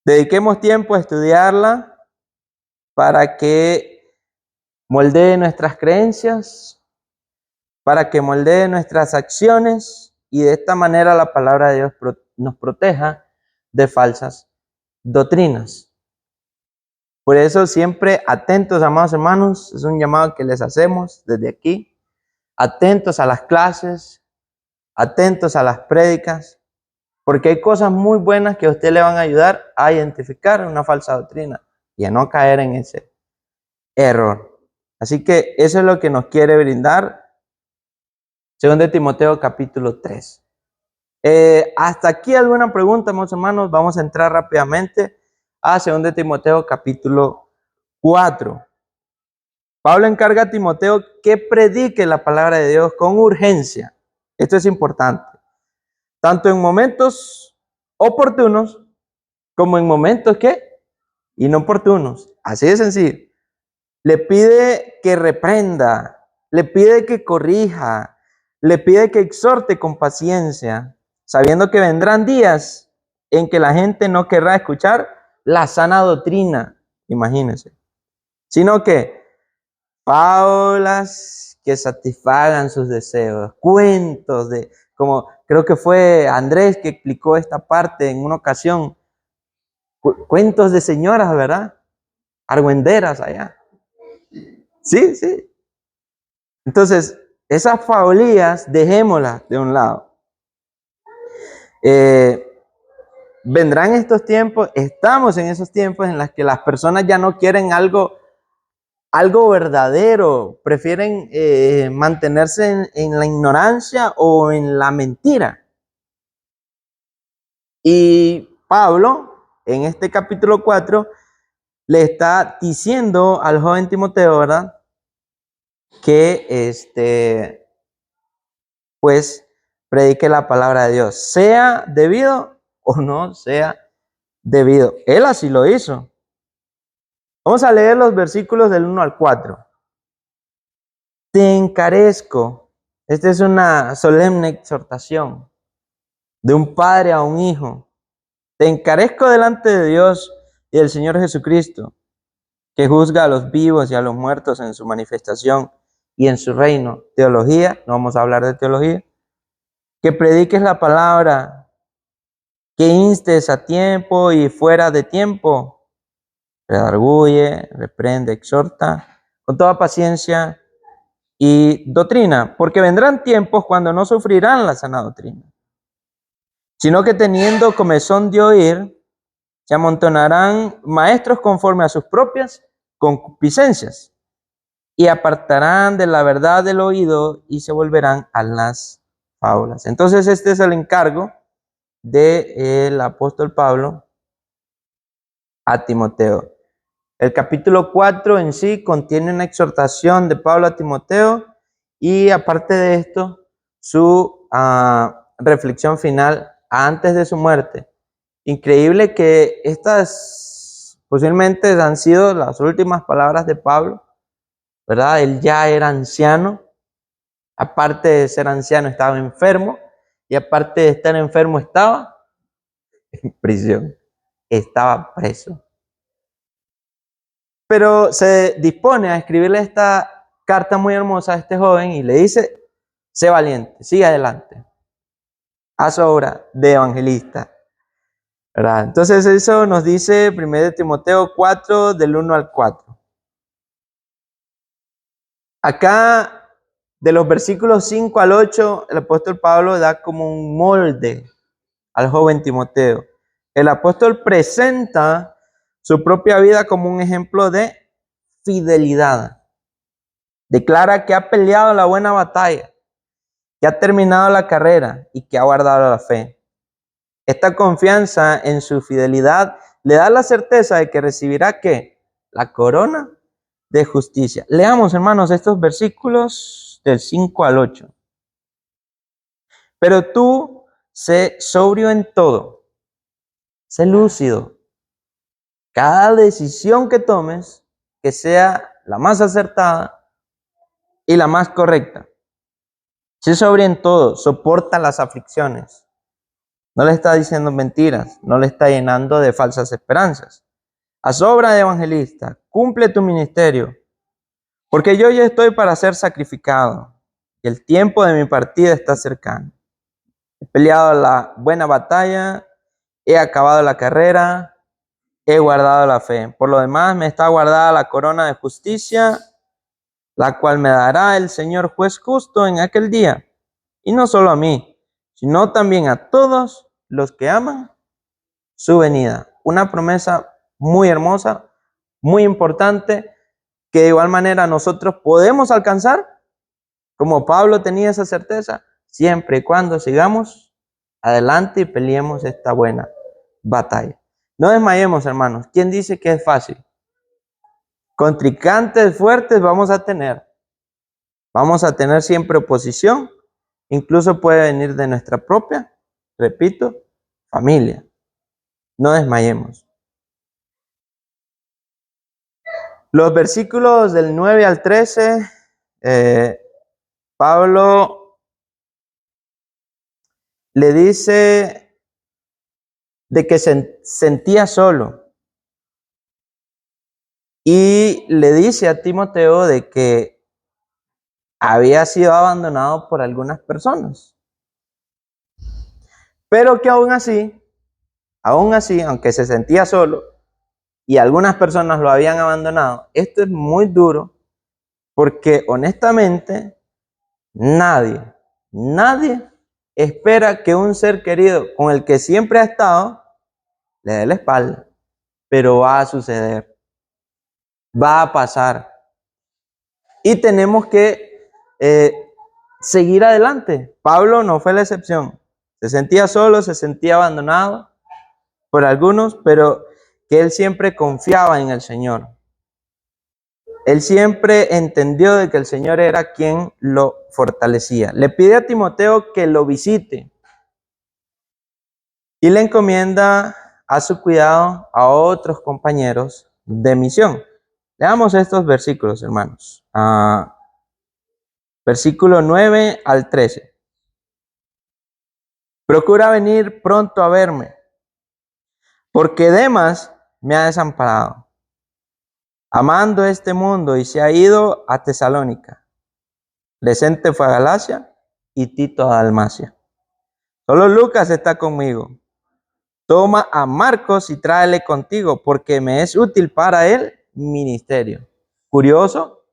Dediquemos tiempo a estudiarla para que moldee nuestras creencias, para que moldee nuestras acciones y de esta manera la palabra de Dios nos proteja de falsas doctrinas. Por eso siempre atentos, amados hermanos, es un llamado que les hacemos desde aquí, atentos a las clases, atentos a las prédicas, porque hay cosas muy buenas que a usted le van a ayudar a identificar una falsa doctrina y a no caer en ese error. Así que eso es lo que nos quiere brindar 2 Timoteo capítulo 3. Hasta aquí alguna pregunta, mis hermanos. Vamos a entrar rápidamente a 2 Timoteo capítulo 4. Pablo encarga a Timoteo que predique la palabra de Dios con urgencia. Esto es importante. Tanto en momentos oportunos como en momentos ¿qué? Inoportunos. Así de sencillo. Le pide que reprenda, le pide que corrija, le pide que exhorte con paciencia, sabiendo que vendrán días en que la gente no querrá escuchar la sana doctrina, imagínense, sino que fábulas que satisfagan sus deseos, cuentos como creo que fue Andrés que explicó esta parte en una ocasión, cuentos de señoras, ¿verdad? Argüenderas allá. Sí, sí. Entonces, esas fabulías, dejémoslas de un lado. Vendrán estos tiempos, estamos en esos tiempos en los que las personas ya no quieren algo verdadero, prefieren mantenerse en la ignorancia o en la mentira. Y Pablo, en este capítulo 4, le está diciendo al joven Timoteo, ¿verdad? Que pues predique la palabra de Dios, sea debido o no sea debido. Él así lo hizo. Vamos a leer los versículos del 1 al 4. Te encarezco. Esta es una solemne exhortación de un padre a un hijo. Te encarezco delante de Dios y del Señor Jesucristo, que juzga a los vivos y a los muertos en su manifestación y en su reino. Teología, no vamos a hablar de teología. Que prediques la palabra, que instes a tiempo y fuera de tiempo. Redarguye, reprende, exhorta, con toda paciencia y doctrina, porque vendrán tiempos cuando no sufrirán la sana doctrina, sino que teniendo comezón de oír, se amontonarán maestros conforme a sus propias concupiscencias, y apartarán de la verdad del oído y se volverán a las fábulas. Entonces este es el encargo del apóstol Pablo a Timoteo. El capítulo 4 en sí contiene una exhortación de Pablo a Timoteo y aparte de esto, su reflexión final antes de su muerte. Increíble que estas posiblemente han sido las últimas palabras de Pablo, ¿verdad? Él ya era anciano, aparte de ser anciano estaba enfermo y aparte de estar enfermo estaba en prisión, estaba preso. Pero se dispone a escribirle esta carta muy hermosa a este joven y le dice, sé valiente, sigue adelante, haz obra de evangelista, ¿verdad? Entonces eso nos dice 1 Timoteo 4, del 1 al 4. Acá, de los versículos 5 al 8, el apóstol Pablo da como un molde al joven Timoteo. El apóstol presenta su propia vida como un ejemplo de fidelidad. Declara que ha peleado la buena batalla, que ha terminado la carrera y que ha guardado la fe. Esta confianza en su fidelidad le da la certeza de que recibirá ¿qué? La corona de justicia. Leamos, hermanos, estos versículos del 5 al 8. Pero tú sé sobrio en todo, sé lúcido. Cada decisión que tomes, que sea la más acertada y la más correcta. Sé sobrio en todo, soporta las aflicciones. No le está diciendo mentiras, no le está llenando de falsas esperanzas. Haz obra de evangelista, cumple tu ministerio, porque yo ya estoy para ser sacrificado y el tiempo de mi partida está cercano. He peleado la buena batalla, he acabado la carrera, he guardado la fe. Por lo demás, me está guardada la corona de justicia, la cual me dará el Señor juez justo en aquel día. Y no solo a mí, sino también a todos los que aman su venida. Una promesa muy hermosa, muy importante, que de igual manera nosotros podemos alcanzar, como Pablo tenía esa certeza, siempre y cuando sigamos adelante y peleemos esta buena batalla. No desmayemos, hermanos. ¿Quién dice que es fácil? Contrincantes fuertes vamos a tener. Vamos a tener siempre oposición. Incluso puede venir de nuestra propia, repito, familia. No desmayemos. Los versículos del 9 al 13, Pablo le dice de que se sentía solo. Y le dice a Timoteo de que había sido abandonado por algunas personas. Pero que aún así, aunque se sentía solo y algunas personas lo habían abandonado, esto es muy duro porque honestamente nadie espera que un ser querido con el que siempre ha estado le dé la espalda, pero va a suceder, va a pasar. Y tenemos que seguir adelante. Pablo no fue la excepción. Se sentía solo, se sentía abandonado por algunos, pero que él siempre confiaba en el Señor. Él siempre entendió de que el Señor era quien lo fortalecía. Le pide a Timoteo que lo visite y le encomienda a su cuidado a otros compañeros de misión. Leamos estos versículos, hermanos. Versículo 9 al 13. Procura venir pronto a verme, porque Demas me ha desamparado, amando este mundo, y se ha ido a Tesalónica. Crescente fue a Galacia y Tito a Dalmacia. Solo Lucas está conmigo. Toma a Marcos y tráele contigo, porque me es útil para el ministerio. Curioso,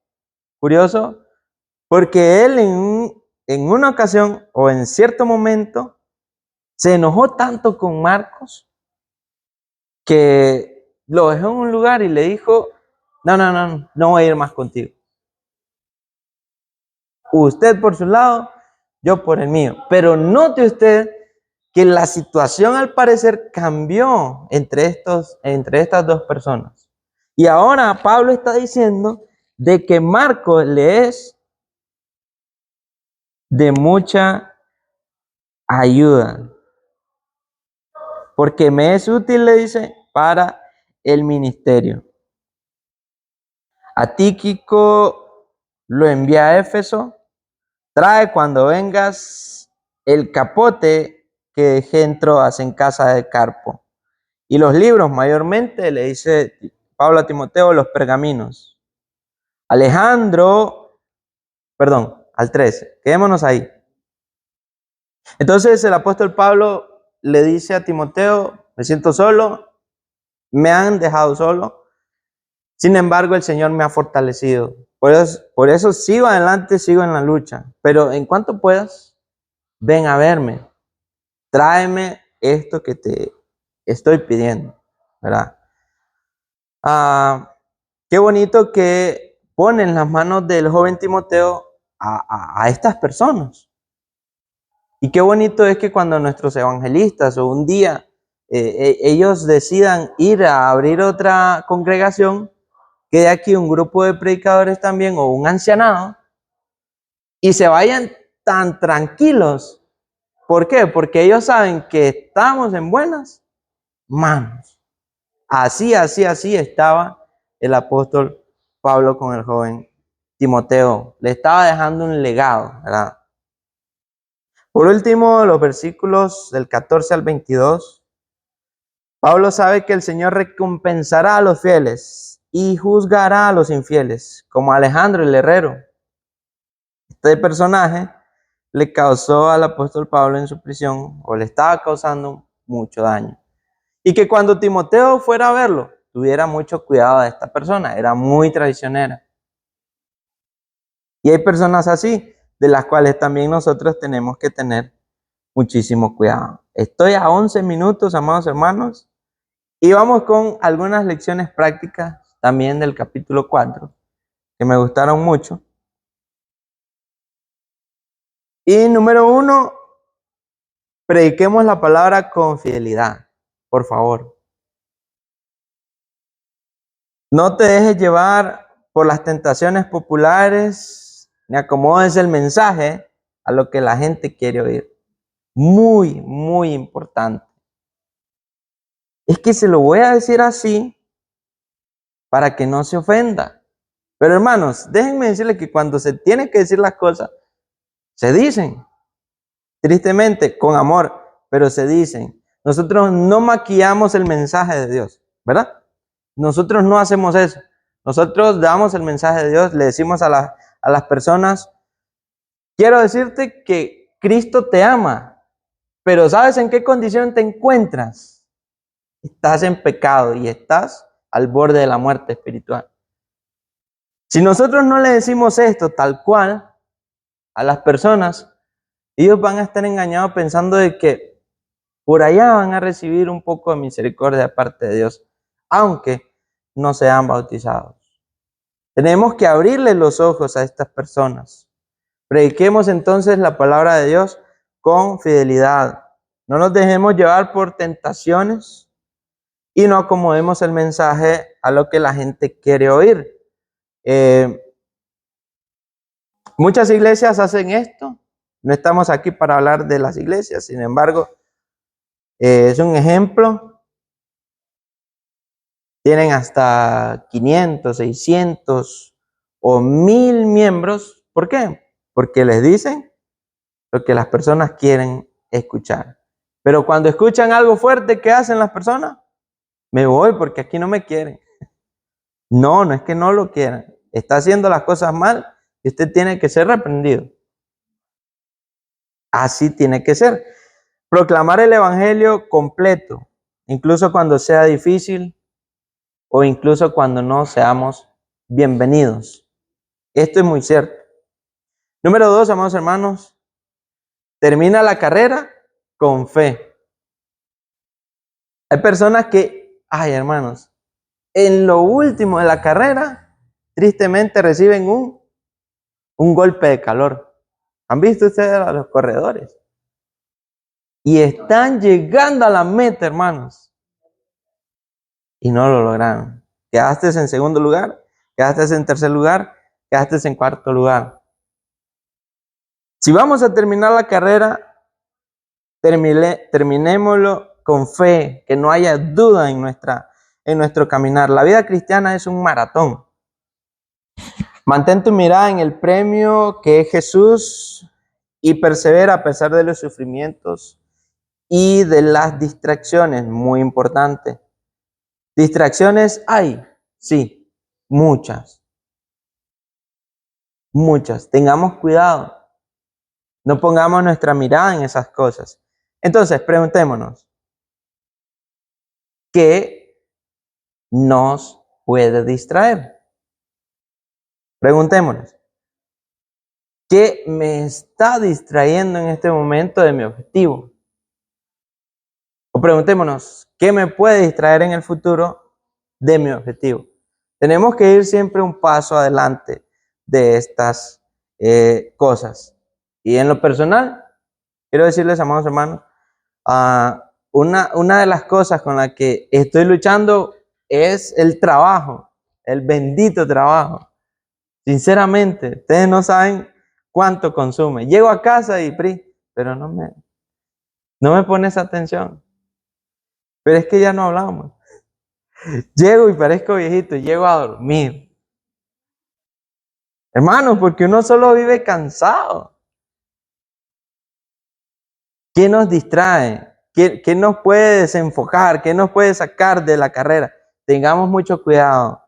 porque él en una ocasión o en cierto momento se enojó tanto con Marcos que lo dejó en un lugar y le dijo, no voy a ir más contigo. Usted por su lado, yo por el mío. Pero note usted que la situación al parecer cambió entre estas dos personas. Y ahora Pablo está diciendo de que Marcos le es de mucha ayuda, porque me es útil, le dice, para el ministerio. A Tíquico lo envía a Éfeso. Trae cuando vengas el capote que dejé en Troas en casa de Carpo. Y los libros, mayormente, le dice Pablo a Timoteo, los pergaminos. Alejandro, perdón, al 13, quedémonos ahí. Entonces el apóstol Pablo le dice a Timoteo, me siento solo, me han dejado solo, sin embargo el Señor me ha fortalecido. Por eso sigo adelante, sigo en la lucha. Pero en cuanto puedas, ven a verme, tráeme esto que te estoy pidiendo, ¿verdad? Qué bonito que ponen las manos del joven Timoteo a estas personas. Y qué bonito es que cuando nuestros evangelistas o un día ellos decidan ir a abrir otra congregación, quede aquí un grupo de predicadores también o un ancianado y se vayan tan tranquilos. ¿Por qué? Porque ellos saben que estamos en buenas manos. Así estaba el apóstol Pablo con el joven Timoteo. Le estaba dejando un legado, ¿verdad? Por último, los versículos del 14 al 22. Pablo sabe que el Señor recompensará a los fieles y juzgará a los infieles, como Alejandro el herrero. Este personaje le causó al apóstol Pablo en su prisión, o le estaba causando mucho daño. Y que cuando Timoteo fuera a verlo, tuviera mucho cuidado de esta persona, era muy traicionera. Y hay personas así, de las cuales también nosotros tenemos que tener muchísimo cuidado. Estoy a 11 minutos, amados hermanos, y vamos con algunas lecciones prácticas también del capítulo 4, que me gustaron mucho. Y número 1, prediquemos la palabra con fidelidad, por favor. No te dejes llevar por las tentaciones populares, ni acomodes el mensaje a lo que la gente quiere oír. Muy, muy importante. Es que se lo voy a decir así para que no se ofenda. Pero hermanos, déjenme decirles que cuando se tienen que decir las cosas, se dicen. Tristemente, con amor, pero se dicen. Nosotros no maquillamos el mensaje de Dios, ¿verdad? Nosotros no hacemos eso. Nosotros damos el mensaje de Dios, le decimos a las personas, quiero decirte que Cristo te ama, pero ¿sabes en qué condición te encuentras? Estás en pecado y estás al borde de la muerte espiritual. Si nosotros no le decimos esto tal cual a las personas, ellos van a estar engañados pensando de que por allá van a recibir un poco de misericordia de parte de Dios, aunque no sean bautizados. Tenemos que abrirle los ojos a estas personas. Prediquemos entonces la palabra de Dios con fidelidad. No nos dejemos llevar por tentaciones y no acomodemos el mensaje a lo que la gente quiere oír. Muchas iglesias hacen esto. No estamos aquí para hablar de las iglesias, sin embargo, es un ejemplo. Tienen hasta 500, 600 o 1000 miembros. ¿Por qué? Porque les dicen lo que las personas quieren escuchar. Pero cuando escuchan algo fuerte, ¿qué hacen las personas? Me voy porque aquí no me quieren. No es que no lo quieran. Está haciendo las cosas mal y usted tiene que ser reprendido. Así tiene que ser. Proclamar el evangelio completo, incluso cuando sea difícil o incluso cuando no seamos bienvenidos. Esto es muy cierto. Número 2, amados hermanos, termina la carrera con fe. Hay personas que, hermanos, en lo último de la carrera, tristemente reciben un golpe de calor. ¿Han visto ustedes a los corredores? Y están llegando a la meta, hermanos. Y no lo lograron. Quedaste en segundo lugar, quedaste en tercer lugar, quedaste en cuarto lugar. Si vamos a terminar la carrera, terminémoslo con fe, que no haya duda en nuestro caminar. La vida cristiana es un maratón. Mantén tu mirada en el premio que es Jesús y persevera a pesar de los sufrimientos y de las distracciones, muy importante. Distracciones hay, sí, muchas. Tengamos cuidado. No pongamos nuestra mirada en esas cosas. Entonces, preguntémonos, ¿qué nos puede distraer? Preguntémonos, ¿qué me está distrayendo en este momento de mi objetivo? O preguntémonos, ¿qué me puede distraer en el futuro de mi objetivo? Tenemos que ir siempre un paso adelante de estas cosas. Y en lo personal, quiero decirles, amados hermanos, una de las cosas con las que estoy luchando es el trabajo, el bendito trabajo. Sinceramente, ustedes no saben cuánto consume. Llego a casa y pero no me pones atención. Pero es que ya no hablamos. Llego y parezco viejito, llego a dormir. Hermanos, porque uno solo vive cansado. ¿Qué nos distrae? ¿Qué nos puede desenfocar? ¿Qué nos puede sacar de la carrera? Tengamos mucho cuidado.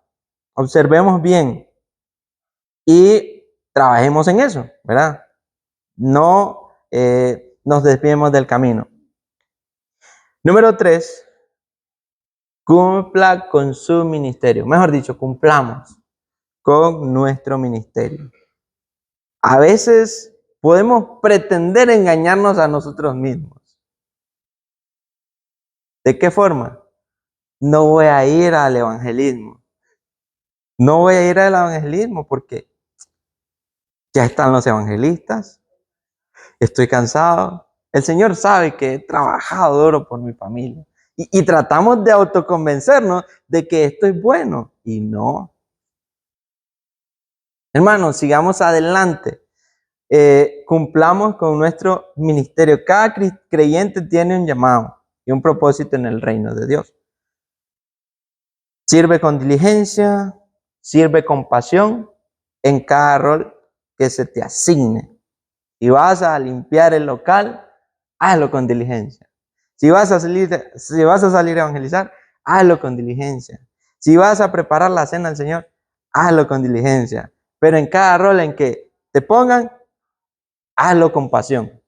Observemos bien. Y trabajemos en eso, ¿verdad? No nos desviemos del camino. Número 3. Cumpla con su ministerio. Mejor dicho, cumplamos con nuestro ministerio. A veces podemos pretender engañarnos a nosotros mismos. ¿De qué forma? No voy a ir al evangelismo. No voy a ir al evangelismo porque ya están los evangelistas. Estoy cansado. El Señor sabe que he trabajado duro por mi familia. Y tratamos de autoconvencernos de que esto es bueno. Y no. Hermanos, sigamos adelante. Cumplamos con nuestro ministerio. Cada creyente tiene un llamado y un propósito en el reino de Dios. Sirve con diligencia, sirve con pasión en cada rol que se te asigne. Si vas a limpiar el local, hazlo con diligencia. Si vas a salir a evangelizar, hazlo con diligencia. Si vas a preparar la cena al Señor, hazlo con diligencia. Pero en cada rol en que te pongan, hazlo con pasión.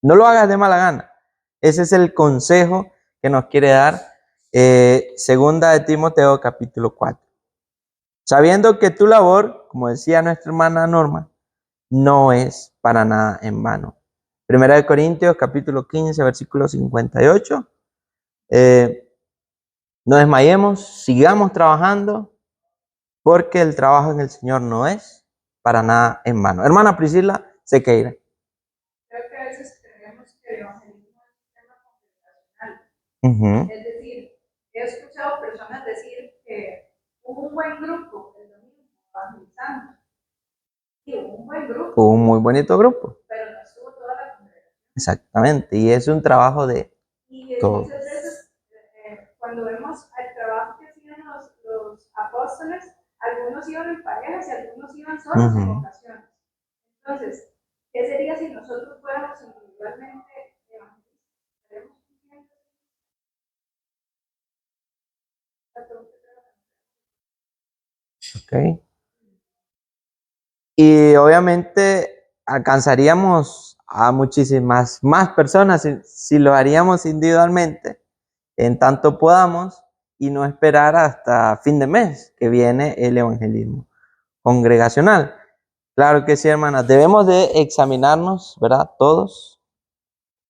No lo hagas de mala gana. Ese es el consejo que nos quiere dar segunda de Timoteo capítulo 4. Sabiendo que tu labor, como decía nuestra hermana Norma, no es para nada en vano. Primera de Corintios capítulo 15, versículo 58. No desmayemos, sigamos trabajando, porque el trabajo en el Señor no es para nada en vano. Hermana Priscila Sequeira. Creo que a veces creemos que el evangelismo es un tema congregacional. Es decir, he escuchado personas decir que hubo un buen grupo el domingo evangelizando. Sí, hubo un buen grupo. Hubo un muy bonito grupo. Pero no estuvo toda la congregación. Exactamente, y es un trabajo de todos. Muchas veces, cuando vemos el trabajo que hacían los apóstoles, algunos iban en parejas y algunos iban solos en ocasiones. Entonces, ¿qué sería si nosotros fuéramos individualmente evangelistas? Ok. Y obviamente alcanzaríamos a muchísimas más personas si lo haríamos individualmente, en tanto podamos, y no esperar hasta fin de mes que viene el evangelismo congregacional. Claro que sí, hermanas, debemos de examinarnos, ¿verdad? Todos.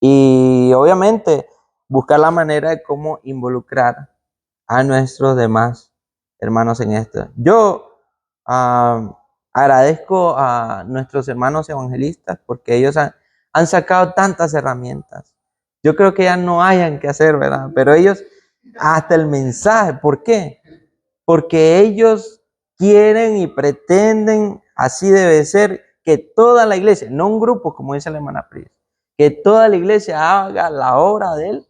Y obviamente buscar la manera de cómo involucrar a nuestros demás hermanos en esto. Yo agradezco a nuestros hermanos evangelistas porque ellos han sacado tantas herramientas. Yo creo que ya no hayan que hacer, ¿verdad? Pero ellos, hasta el mensaje, ¿por qué? porque ellos quieren y pretenden, así debe ser, que toda la iglesia, no un grupo como dice la hermana Pris, que toda la iglesia haga la obra del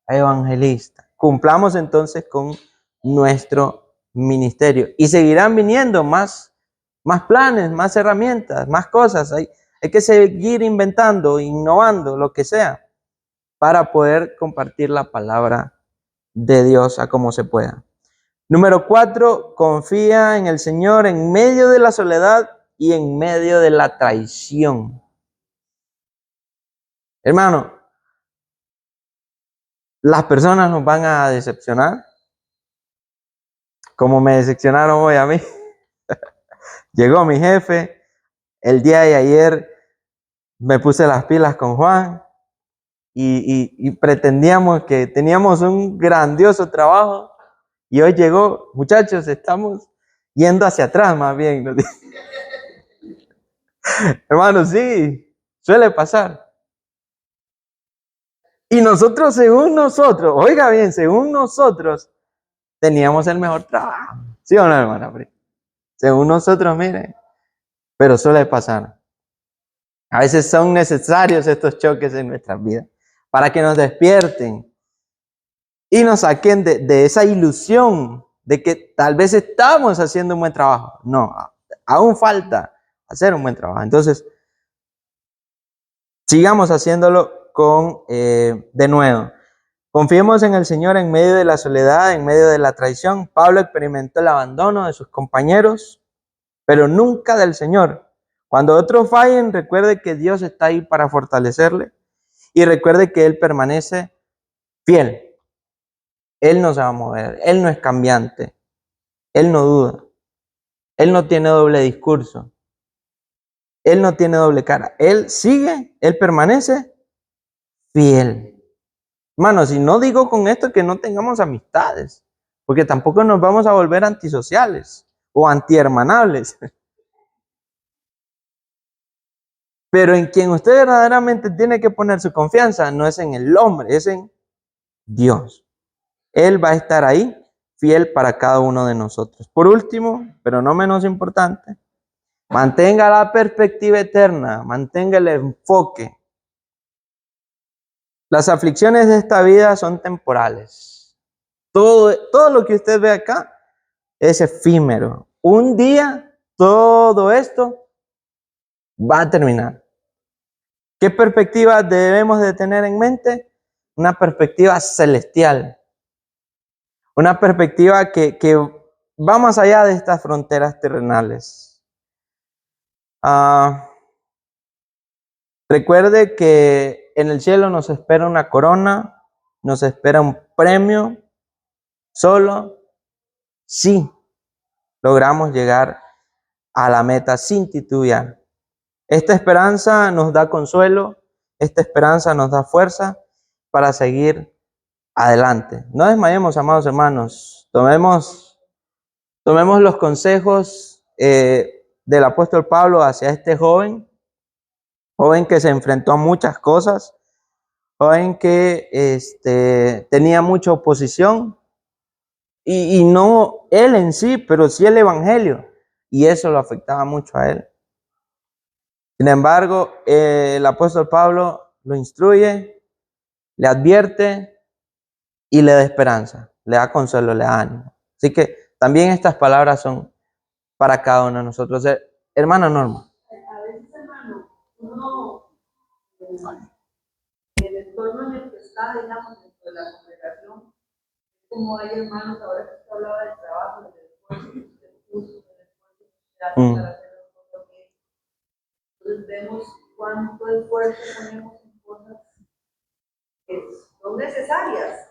evangelista. Cumplamos entonces con nuestro ministerio y seguirán viniendo más planes, más herramientas, más cosas. Hay que seguir inventando, innovando, lo que sea, para poder compartir la palabra de Dios a como se pueda. Número 4, confía en el Señor en medio de la soledad y en medio de la traición. Hermano, las personas nos van a decepcionar, como me decepcionaron hoy a mí. Llegó mi jefe, el día de ayer me puse las pilas con Juan y pretendíamos que teníamos un grandioso trabajo y hoy llegó, muchachos, estamos yendo hacia atrás más bien. Hermano, sí, suele pasar. Y nosotros, según nosotros, oiga bien, según nosotros, teníamos el mejor trabajo. ¿Sí o no, hermana? Según nosotros, miren, pero suele pasar. A veces son necesarios estos choques en nuestras vidas para que nos despierten y nos saquen de esa ilusión de que tal vez estamos haciendo un buen trabajo. No, aún falta hacer un buen trabajo. Entonces, sigamos haciéndolo de nuevo. Confiemos en el Señor en medio de la soledad, en medio de la traición. Pablo experimentó el abandono de sus compañeros, pero nunca del Señor. Cuando otros fallen, recuerde que Dios está ahí para fortalecerle y recuerde que Él permanece fiel. Él no se va a mover, Él no es cambiante, Él no duda, Él no tiene doble discurso, Él no tiene doble cara. Él sigue, Él permanece fiel. Hermanos, y no digo con esto que no tengamos amistades, porque tampoco nos vamos a volver antisociales o antihermanables. Pero en quien usted verdaderamente tiene que poner su confianza no es en el hombre, es en Dios. Él va a estar ahí, fiel para cada uno de nosotros. Por último, pero no menos importante, mantenga la perspectiva eterna, mantenga el enfoque. Las aflicciones de esta vida son temporales. Todo lo que usted ve acá es efímero. Un día todo esto va a terminar. ¿Qué perspectiva debemos de tener en mente? Una perspectiva celestial. Una perspectiva que va más allá de estas fronteras terrenales. Recuerde que en el cielo nos espera una corona, nos espera un premio, solo si logramos llegar a la meta sin titubear. Esta esperanza nos da consuelo, esta esperanza nos da fuerza para seguir adelante. No desmayemos, amados hermanos. Tomemos los consejos del apóstol Pablo hacia este joven que se enfrentó a muchas cosas, joven que tenía mucha oposición y no él en sí, pero sí el evangelio, y eso lo afectaba mucho a él. Sin embargo, el apóstol Pablo lo instruye, le advierte y le da esperanza, le da consuelo, le da ánimo. Así que también estas palabras son para cada uno de nosotros. Hermana Norma. A veces, hermano, uno, el entorno en el que está, digamos, dentro de la congregación, como hay hermanos, ahora que usted hablaba del trabajo, del esfuerzo que usted puso, del esfuerzo que usted hace para hacer las cosas bien. Entonces vemos cuánto esfuerzo ponemos en cosas que son necesarias,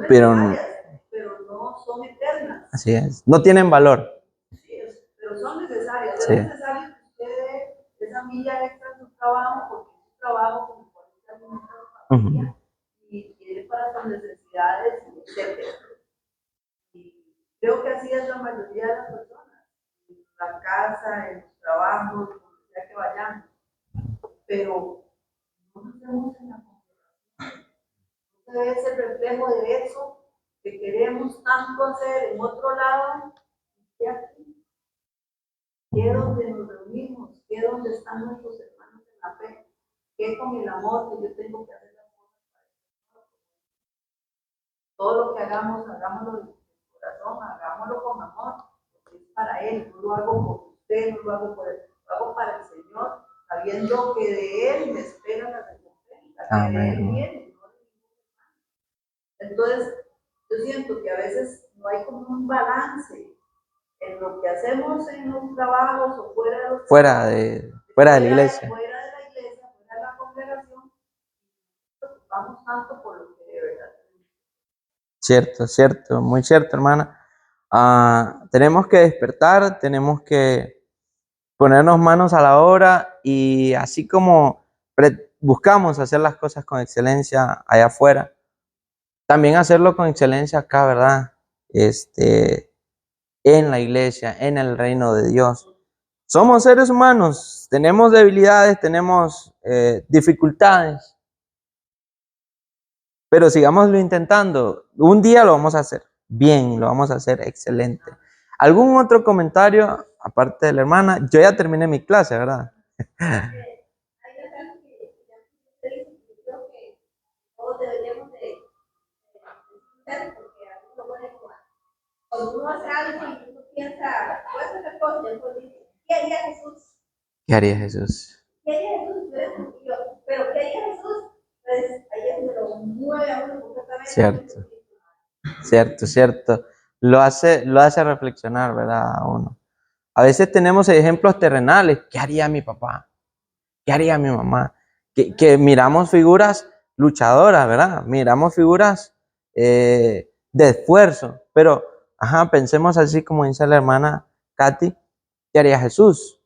pero no son eternas. Así es, no tienen valor. Sí, pero son necesarias. Sí. Es necesario que usted dé esa milla extra en su trabajo, porque es un trabajo como cualquier familia y tiene para sus necesidades, etc. Y creo que así es la mayoría de las personas, en la casa, en los trabajos, donde sea que vayamos. Pero no nos vemos en la congregación. Usted debe ser reflejo de eso que queremos tanto hacer en otro lado, que aquí, que es donde nos reunimos, que es donde están nuestros hermanos en la fe, que es con el amor que yo tengo que hacer las cosas para el Señor. Todo lo que hagamos, hagámoslo de corazón, hagámoslo con amor, porque es para Él, no lo hago por usted, no lo hago por Él, lo hago para el Señor, sabiendo que de Él me espera la recompensa, que de Él viene, ¿no? Entonces, yo siento que a veces no hay como un balance en lo que hacemos en los trabajos o fuera de los fuera de la iglesia. Fuera de la iglesia, fuera de la congregación, vamos tanto por lo que de verdad tenemos. Cierto, cierto, muy cierto, hermana. Tenemos que despertar, tenemos que ponernos manos a la obra y así como buscamos hacer las cosas con excelencia allá afuera, también hacerlo con excelencia acá, ¿verdad? En la iglesia, en el reino de Dios. Somos seres humanos, tenemos debilidades, tenemos dificultades, pero sigámoslo intentando. Un día lo vamos a hacer bien, lo vamos a hacer excelente. ¿Algún otro comentario, aparte de la hermana? Yo ya terminé mi clase, ¿verdad? Todos deberíamos de escuchar, porque a uno lo pone como, cuando uno hace algo y uno piensa, voy a hacer la cosa, y después dice, ¿qué haría Jesús? ¿Qué haría Jesús? ¿Qué haría Jesús? Pero ¿qué haría Jesús? Pues ahí es donde lo mueve a uno completamente. Cierto, cierto, cierto. Lo hace reflexionar, ¿verdad? A uno. A veces tenemos ejemplos terrenales. ¿Qué haría mi papá? ¿Qué haría mi mamá? Que miramos figuras luchadoras, ¿verdad? Miramos figuras de esfuerzo. Pero, pensemos así como dice la hermana Katy, ¿qué haría Jesús?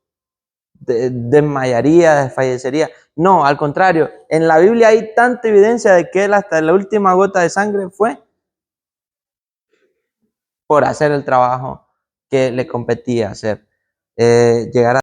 Desmayaría, desfallecería. No, al contrario, en la Biblia hay tanta evidencia de que él hasta la última gota de sangre fue por hacer el trabajo que le competía hacer. Llegar a